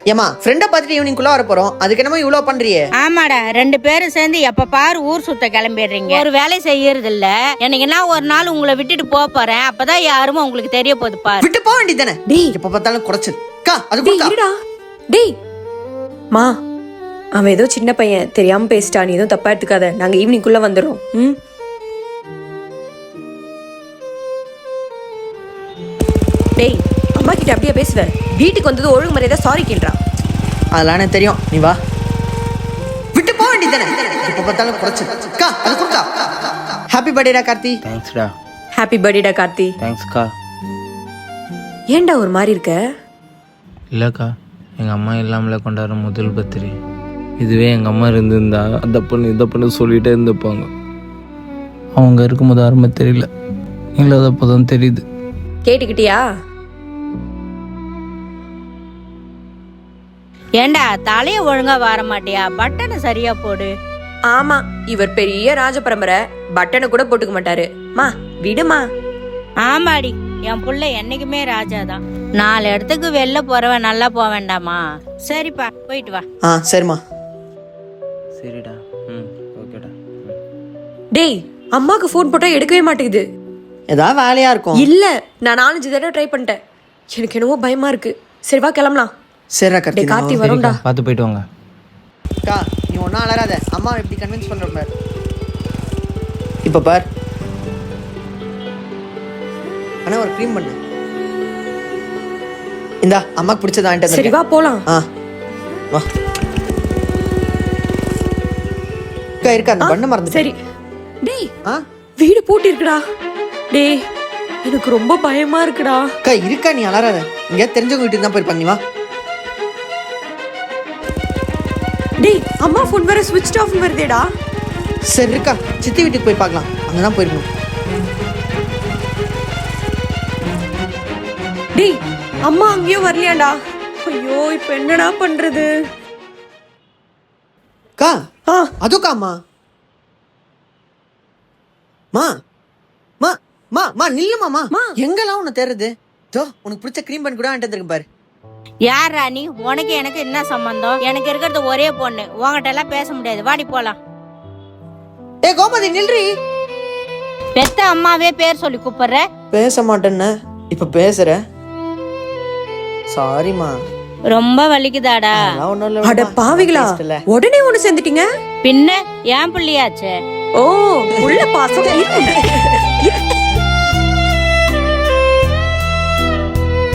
ஏமா ஃப்ரெண்ட பாத்துட்டு ஈவினிங்குள்ள வர போறோம், அதுக்கு என்னமோ இவ்வளவு பண்றியே? ஆமாடா, 2 பேரும் சேர்ந்து எப்ப பாரு ஊர் சுத்த கிளம்பிடுறீங்க. ஒரு வேலை செய்யறது இல்ல. எனக்கு நான் ஒரு நாள் உங்களை விட்டுட்டு போறேன், அப்பதான் யாருமே உங்களுக்கு தெரிய போகுது பாரு. விட்டு போக வேண்டியதானே? டேய் எப்ப பார்த்தாலும் குறைச்சது. அக்கா அது டேய் கொடுத்தா. இருடா. டேய் மா, அவன் ஏதோ சின்ன பையன் தெரியாம பேசிட்டான், நீ எதுவும் தப்பா எடுத்துக்காத. நாங்க ஈவினிங்குள்ள வந்துடுறோம். ம். டேய் அம்மா கிட்ட அப்படியே பேசுவ? வீட்டுக்கு வந்தது ஒழுங்கு மரியாதை சாரி கேள்றா. அதெல்லாம் எனக்கு தெரியும், நீ வா. விட்டு போக வேண்டியதானே? எப்ப பார்த்தாலும் குறைச்சது. அக்கா அது கொடுத்தா. ஹாப்பி பர்த்டேடா கார்த்தி. தேங்க்ஸ்டா. ஹாப்பி பர்த்டேடா கார்த்தி. தேங்க்ஸ்க்கா. ஏன்டா ஒரு மாதிரி இருக்க? இல்லைக்கா, எங்கள் அம்மா இல்லாமலே கொண்டாடுற முதல் பர்த்டே. இதுவே எங்கள் அம்மா இருந்திருந்தா அதை பண்ணு சொல்லிகிட்டே இருந்துப்பாங்க. அவங்க இருக்கும்போது யாருமே தெரியல, இல்லாதப்போ தான் தெரியுது. கேட்டுக்கிட்டியா? ஏண்டா தலைய ஒழுங்கா வர மாட்டியா? பட்டனை சரியா போடு. ஆமா, இவர் பெரிய ராஜ பரம்பரை, பட்டனை கூட போட்டுக்க மாட்டாரு. மா விடுமா. ஆமாடி, என் புள்ள என்னைக்குமே ராஜாதான். 4 இடத்துக்கு வெளில போறவன் நல்லா போக வேண்டாமா? சரிப்பா, போயிட்டு வா. சரிம்மா. சரிடா. ஓகேடா. டேய் அம்மாக்கு ஃபோன் போட்டா எடுக்கவே மாட்டேங்குது. ஏதாவது வேலையா இருக்கும். இல்ல, நான் 4-5 தடவை ட்ரை பண்ணிட்டேன். எனக்கு என்னவோ பயமா இருக்கு. சரி வா கிளம்பலாம். சரிடா கார்த்தி. டேய் கார்த்தி வரும்டா. பார்த்து போயிட்டு வாங்க. அக்கா நீ ஒன்னும் அலறாத, அம்மா எப்படி கன்வின்ஸ் பண்ற பாரு. இப்ப பார் அண்ணா, ஒரு க்ரீம் பண்ணு. இந்தா அம்மாக்கு பிடிச்சது வாங்கிட்டு சரி வா போலாம். வா அக்கா, இருக்கா அந்த பண்ண மறந்து. சரி. டேய் வீடு பூட்டி இருக்குடா. டேய் எனக்கு ரொம்ப பயமா இருக்குடா. அக்கா இருக்கா, நீ அலறாத. இங்க தெரிஞ்சவங்க வீட்டுக்கு தான் போயிருப்பாங்க, நீ வா. டேய் அம்மா ஃபோன் வேற ஸ்விட்ச் ஆஃப் வருதேடா. சரி இருக்கா, சித்தி வீட்டுக்கு போய் பார்க்கலாம், அங்கதான் போயிருக்கணும். டேய் அம்மா அங்கேயும் வரலையாடா. ஐயோ இப்ப என்னடா பண்றது? அக்கா அதுக்கா அம்மா. மா மா மா மா நில்லுமாமா. எங்கெல்லாம் உன்னை தேடுறது? தோ உனக்கு பிடிச்ச க்ரீம் பண்ணி கூட வாங்கிட்டு வந்திருக்கேன் பாரு. யார் ராணி? உனக்கு எனக்கு என்ன சம்பந்தம்? எனக்கு இருக்கிறது ஒரே பொண்ணு, உங்ககிட்ட எல்லாம் பேச முடியாது. வாடி போலாம். ஏ கோமதி நில்றி. பெத்த அம்மாவே பேர் சொல்லி கூப்பிடுற. பேச மாட்டேன்னு இப்ப பேசுற. சாரிமா. ரொம்ப வலிக்குதாடா? அட பாவிகளா, உடனே ஒண்ணு சேர்ந்துட்டீங்க. பின்ன என் பிள்ளையாச்சே. ஓ உள்ள பாசம்.